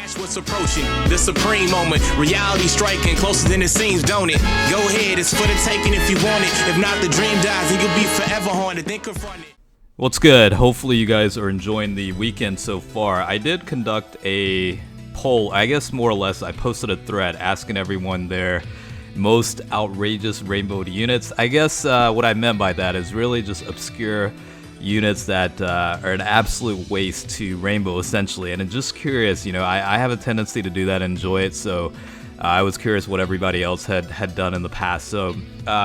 Watch what's approaching, the supreme moment. Reality striking closer than it seems, don't it? Go ahead, it's for the taking if you want it. If not, the dream dies and you'll be forever haunted. Then confront it. What's good? Hopefully you guys are enjoying the weekend so far. I did conduct a poll, I guess more or less. I posted a thread asking everyone their most outrageous rainbowed units. I guess what I meant by that is really just obscure units that are an absolute waste to rainbow, essentially. And I'm just curious, I have a tendency to do that and enjoy it, so I was curious what everybody else had done in the past. So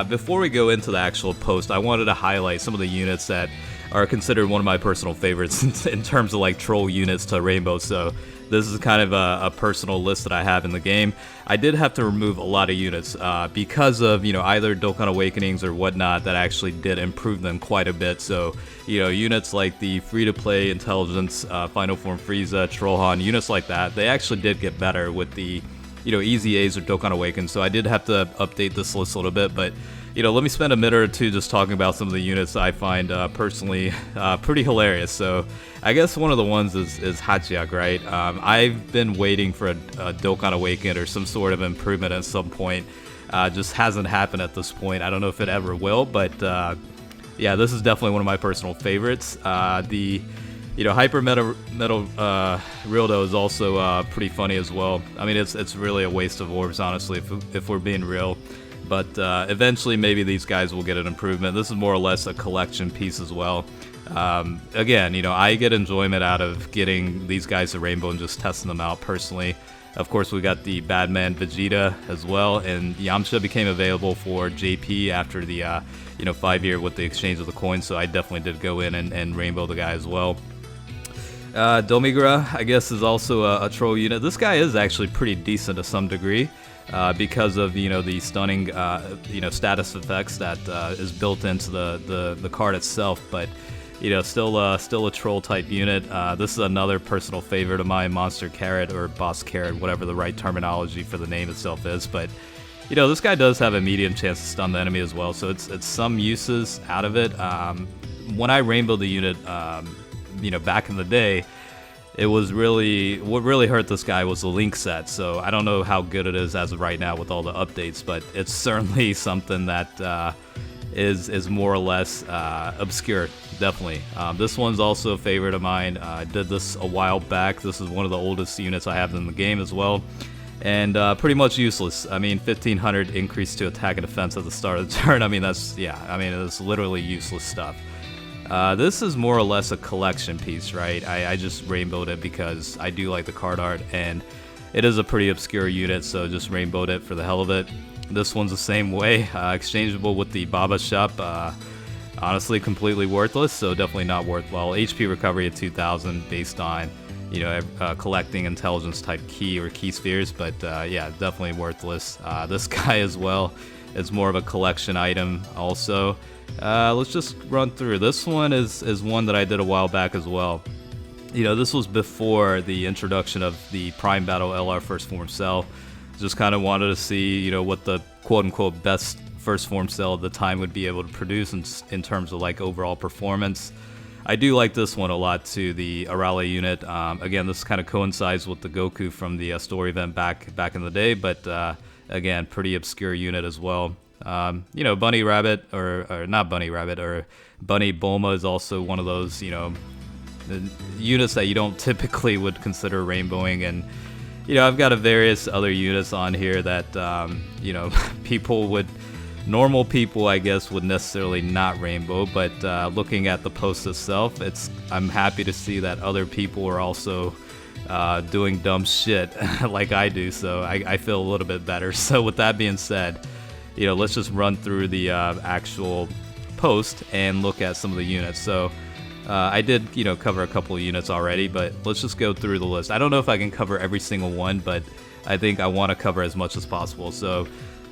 before we go into the actual post, I wanted to highlight some of the units that are considered one of my personal favorites in terms of like troll units to rainbow. So this is kind of a personal list that I have in the game. I did have to remove a lot of units because of either Dokkan Awakenings or whatnot that actually did improve them quite a bit. So units like the free-to-play Intelligence, Final Form Frieza, Trollhan, units like that, they actually did get better with the Easy A's or Dokkan Awakens. So I did have to update this list a little bit, but let me spend a minute or two just talking about some of the units I find personally pretty hilarious. So I guess one of the ones is Hachiak, right? I've been waiting for a Dokkan Awaken or some sort of improvement at some point. Just hasn't happened at this point. I don't know if it ever will, but yeah, this is definitely one of my personal favorites. The Hyper Metal Rildo is also pretty funny as well. I mean, it's really a waste of orbs, honestly, if we're being real. But eventually, maybe these guys will get an improvement. This is more or less a collection piece as well. Again, I get enjoyment out of getting these guys to rainbow and just testing them out personally. Of course, we got the Badman Vegeta as well, and Yamcha became available for JP after the 5-year with the exchange of the coins. So I definitely did go in and rainbow the guy as well. Domigra, I guess, is also a troll unit. This guy is actually pretty decent to some degree. Because of the stunning status effects that is built into the card itself, but still a troll type unit. This is another personal favorite of mine, Monster Carrot or Boss Carrot, whatever the right terminology for the name itself is. But this guy does have a medium chance to stun the enemy as well, so it's some uses out of it. When I rainbowed the unit, back in the day, it was what really hurt this guy was the link set. So I don't know how good it is as of right now with all the updates, but it's certainly something that is more or less obscure, definitely. This one's also a favorite of mine. I did this a while back. This is one of the oldest units I have in the game as well, and pretty much useless. I mean, 1500 increase to attack and defense at the start of the turn. I mean, it's literally useless stuff. This is more or less a collection piece, right? I just rainbowed it because I do like the card art, and it is a pretty obscure unit, so just rainbowed it for the hell of it. This one's the same way, exchangeable with the Baba Shop. Honestly, completely worthless, so definitely not worthwhile. HP recovery at 2000 based on, collecting intelligence type key or key spheres, but yeah, definitely worthless. This guy as well is more of a collection item also. Let's just run through. This one is one that I did a while back as well. This was before the introduction of the Prime Battle LR First Form Cell. Just kind of wanted to see, what the quote-unquote best First Form Cell at the time would be able to produce in terms of like overall performance. I do like this one a lot too, the Arale unit. Again, this kind of coincides with the Goku from the story event back in the day, but again, pretty obscure unit as well. Bunny Rabbit, or not Bunny Rabbit, or Bunny Bulma is also one of those, units that you don't typically would consider rainbowing. And, I've got various other units on here that, normal people, I guess, would necessarily not rainbow. But looking at the post itself, I'm happy to see that other people are also doing dumb shit like I do. So I feel a little bit better. So with that being said, let's just run through the actual post and look at some of the units. So I did, cover a couple of units already, but let's just go through the list. I don't know if I can cover every single one, but I think I want to cover as much as possible. So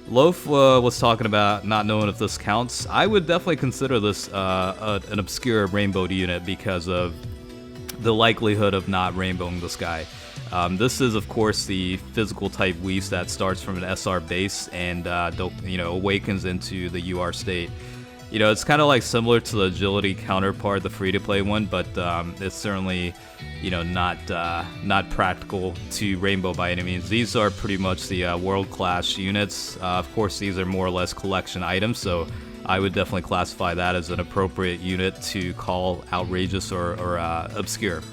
Loaf was talking about not knowing if this counts. I would definitely consider this an obscure rainbowed unit because of the likelihood of not rainbowing this guy. This is, of course, the physical type Whis that starts from an SR base and awakens into the UR state. it's kind of like similar to the agility counterpart, the free-to-play one, but it's certainly, not practical to Rainbow by any means. These are pretty much the world-class units. Of course, these are more or less collection items, so I would definitely classify that as an appropriate unit to call outrageous or obscure.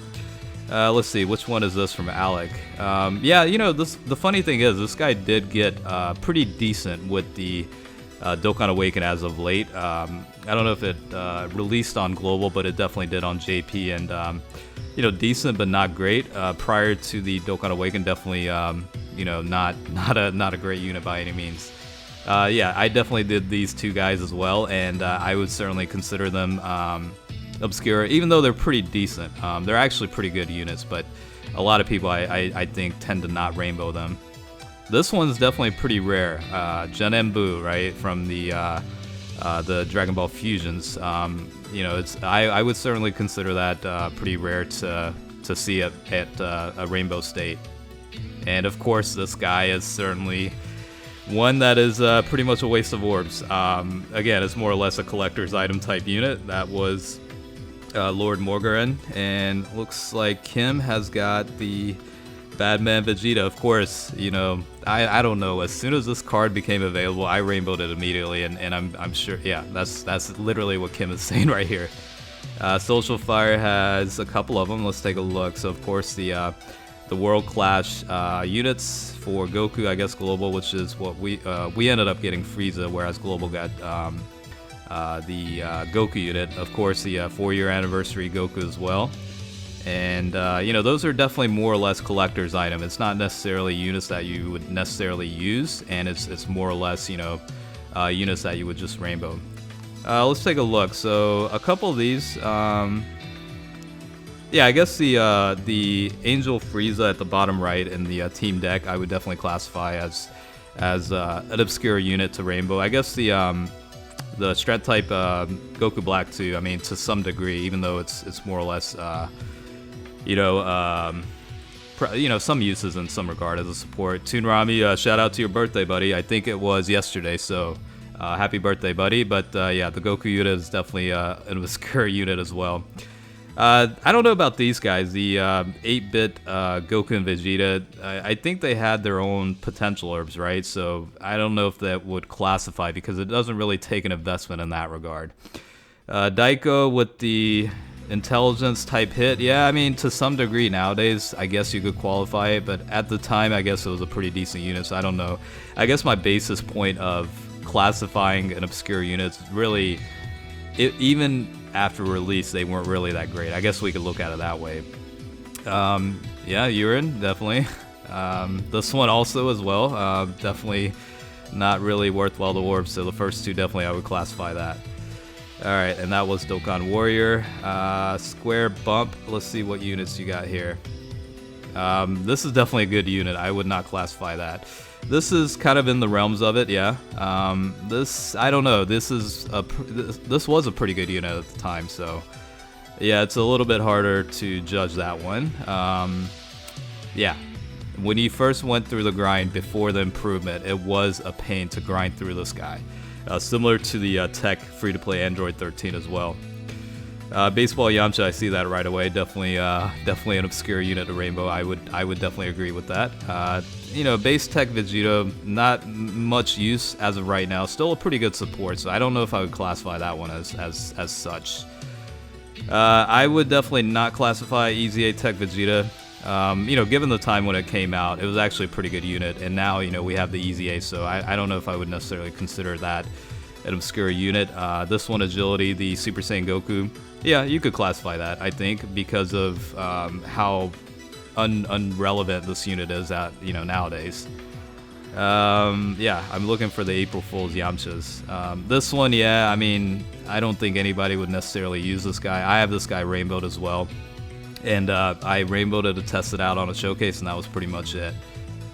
Let's see, which one is this from Alec? The funny thing is, this guy did get pretty decent with the Dokkan Awaken as of late. I don't know if it released on global, but it definitely did on JP, and decent but not great. Prior to the Dokkan Awaken, definitely not a great unit by any means. I definitely did these two guys as well, and I would certainly consider them obscure, even though they're pretty decent. They're actually pretty good units, but a lot of people I think tend to not rainbow them. This one's definitely pretty rare. Jin-Buu, right, from the Dragon Ball Fusions. I would certainly consider that pretty rare to see it at a rainbow state. And of course, this guy is certainly one that is pretty much a waste of orbs. Again, it's more or less a collector's item type unit. That was Lord Morgaren, and looks like Kim has got the Badman Vegeta. Of course, I don't know. As soon as this card became available, I rainbowed it immediately, and I'm sure, yeah, that's literally what Kim is saying right here. Social Fire has a couple of them. Let's take a look. So of course the World Clash units for Goku, I guess global, which is what we ended up getting Frieza, whereas global got the Goku unit. Of course, the 4-year anniversary Goku as well. And those are definitely more or less collector's item. It's not necessarily units that you would necessarily use, and it's more or less units that you would just rainbow. Let's take a look. So a couple of these. I guess the Angel Frieza at the bottom right in the team deck, I would definitely classify as an obscure unit to rainbow. I guess the Strength type Goku Black too. I mean, to some degree, even though it's more or less some uses in some regard as a support. Toonrami, shout out to your birthday, buddy. I think it was yesterday, so happy birthday, buddy. But the Goku unit is definitely an obscure unit as well. I don't know about these guys, the 8-bit Goku and Vegeta. I think they had their own potential orbs, right? So I don't know if that would classify, because it doesn't really take an investment in that regard. Daiko with the intelligence type hit, yeah, I mean, to some degree nowadays, I guess you could qualify it, but at the time, I guess it was a pretty decent unit, so I don't know. I guess my basis point of classifying an obscure unit is really, even after release, they weren't really that great. I guess we could look at it that way. Urine, definitely. This one also as well, definitely not really worthwhile the orbs, so the first two definitely I would classify that. Alright, and that was Dokkan Warrior. Square Bump, let's see what units you got here. This is definitely a good unit, I would not classify that. This is kind of in the realms of it, yeah. This, I don't know, this was a pretty good unit at the time, so yeah, it's a little bit harder to judge that one. When you first went through the grind before the improvement, it was a pain to grind through this guy. Similar to the Tech free-to-play Android 13 as well. Baseball Yamcha, I see that right away. Definitely an obscure unit of Rainbow. I would definitely agree with that. Base Tech Vegeta, not much use as of right now. Still a pretty good support, so I don't know if I would classify that one as such. I would definitely not classify Easy A Tech Vegeta. Given the time when it came out, it was actually a pretty good unit, and now, we have the Easy A, so I don't know if I would necessarily consider that an obscure unit. This one, Agility, the Super Saiyan Goku, yeah, you could classify that, I think, because of how unrelevant this unit is nowadays. I'm looking for the April Fool's Yamchas. This one, yeah, I mean, I don't think anybody would necessarily use this guy. I have this guy rainbowed as well. And I rainbowed it to test it out on a showcase, and that was pretty much it.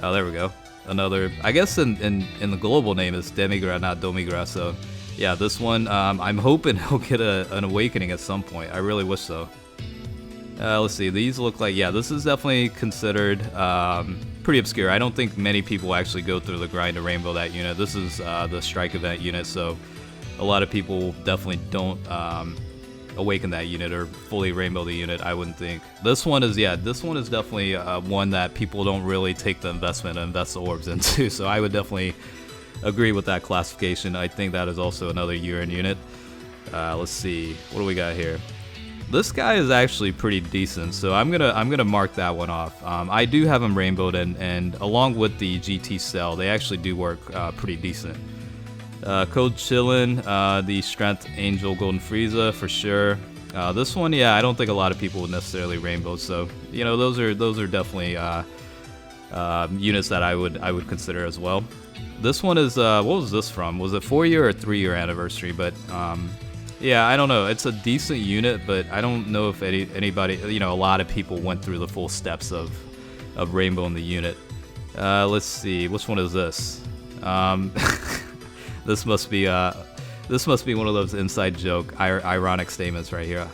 Oh, there we go. Another, I guess in the global name is Demigra, not Domigra, so yeah, this one, I'm hoping he'll get an awakening at some point. I really wish so. Let's see, these look like, yeah, this is definitely considered pretty obscure. I don't think many people actually go through the grind to rainbow that unit. This is the strike event unit, so a lot of people definitely don't awaken that unit or fully rainbow the unit, I wouldn't think. This one is definitely one that people don't really take the investment and invest the orbs into, so I would definitely agree with that classification. I think that is also another urine unit. Let's see, what do we got here? This guy is actually pretty decent, so I'm gonna mark that one off. I do have him rainbowed, and along with the GT cell, they actually do work pretty decent. Code Chillin, the Strength Angel Golden Frieza for sure. This one, yeah, I don't think a lot of people would necessarily rainbow, so you know, those are definitely units that I would consider as well. This one is what was this from? Was it 4-year or 3-year anniversary? But yeah, I don't know. It's a decent unit, but I don't know if anybody, you know, a lot of people went through the full steps of rainbowing the unit. Let's see, which one is this? This must be one of those inside joke, ironic statements right here.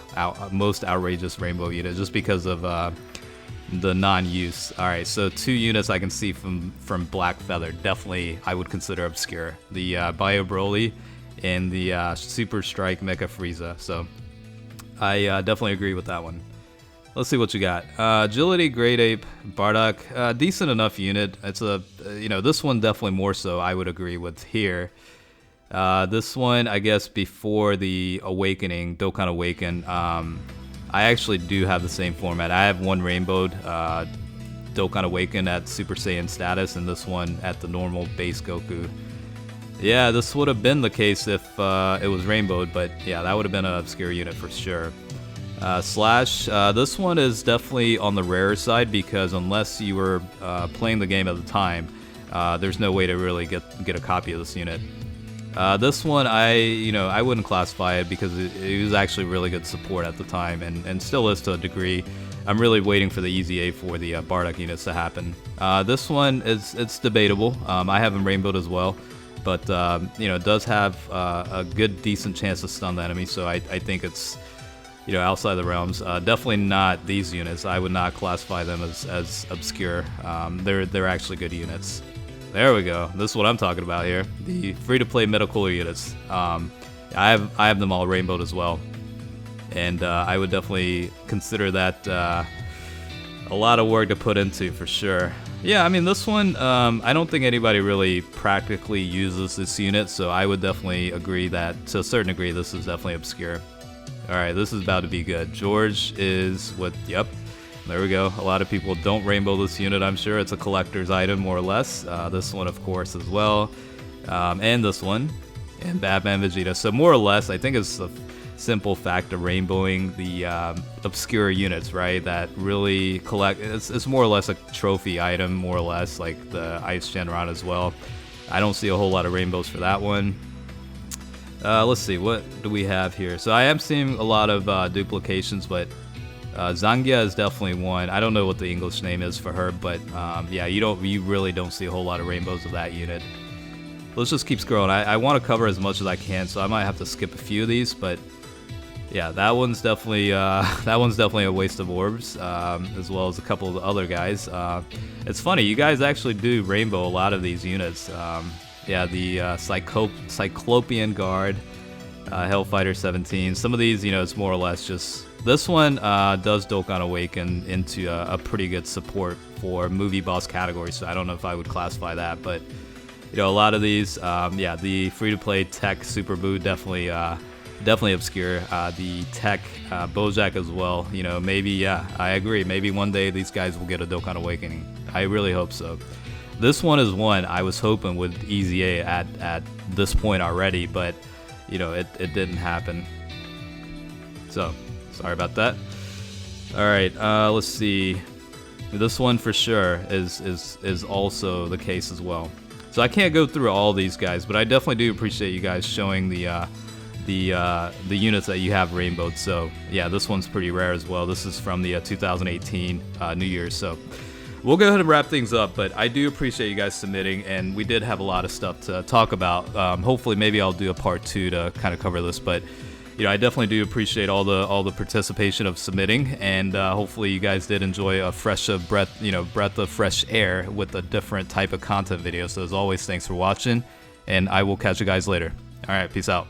Most outrageous rainbow unit, just because of the non-use. All right, so 2 units I can see from Black Feather. Definitely, I would consider obscure. The Bio Broly and the Super Strike Mecha Frieza. So I definitely agree with that one. Let's see what you got. Agility, Great Ape, Bardock, decent enough unit. It's a, you know, this one definitely more so I would agree with here. This one, I guess before the Awakening, Dokkan Awaken, I actually do have the same format. I have one rainbowed Dokkan Awaken at Super Saiyan status, and this one at the normal base Goku. Yeah, this would have been the case if it was rainbowed, but yeah, that would have been an obscure unit for sure. Slash, this one is definitely on the rarer side, because unless you were playing the game at the time, there's no way to really get a copy of this unit. This one, I wouldn't classify it because it was actually really good support at the time, and still is to a degree. I'm really waiting for the EZA for the Bardock units to happen. This one it's debatable. I have him rainbowed as well, but you know, it does have a good decent chance to stun the enemy, so I think it's, you know, outside the realms. Definitely not these units. I would not classify them as obscure. They're actually good units. There we go. This is what I'm talking about here. The free-to-play Metacooler units. I have them all rainbowed as well, and I would definitely consider that a lot of work to put into for sure. Yeah, I mean, this one, I don't think anybody really practically uses this unit, so I would definitely agree that to a certain degree this is definitely obscure. All right, this is about to be good. George is with, yep. There we go. A lot of people don't rainbow this unit, I'm sure. It's a collector's item, more or less. This one, of course, as well. And this one. And Batman Vegeta. So more or less, I think it's a simple fact of rainbowing the obscure units, right? That really collect... It's more or less a trophy item, more or less, like the Ice Shenron as well. I don't see a whole lot of rainbows for that one. Let's see, what do we have here? So I am seeing a lot of duplications, but... Zangia is definitely one. I don't know what the English name is for her, but yeah, you really don't see a whole lot of rainbows of that unit. Let's just keep scrolling. I want to cover as much as I can, so I might have to skip a few of these, but yeah, that one's definitely a waste of orbs, as well as a couple of the other guys. It's funny, you guys actually do rainbow a lot of these units. Yeah, the Cyclopean Guard, Hellfighter 17. Some of these, you know, it's more or less just... This one does Dokkan Awaken into a pretty good support for movie boss category, so I don't know if I would classify that, but you know, a lot of these, yeah, the free-to-play Tech Super Boo definitely obscure. The Tech Bojack as well, you know, maybe, yeah, I agree. Maybe one day these guys will get a Dokkan Awakening. I really hope so. This one is one I was hoping would EZA at this point already, but you know, it didn't happen. So. Sorry about that. All right, let's see. This one for sure is also the case as well. So I can't go through all these guys, but I definitely do appreciate you guys showing the units that you have rainbowed. So yeah, this one's pretty rare as well. This is from the 2018 New Year's. So we'll go ahead and wrap things up, but I do appreciate you guys submitting, and we did have a lot of stuff to talk about. Hopefully, maybe I'll do a part 2 to kind of cover this, but. You know, I definitely do appreciate all the participation of submitting, and hopefully you guys did enjoy a fresh breath of fresh air with a different type of content video. So as always, thanks for watching, and I will catch you guys later. All right, peace out.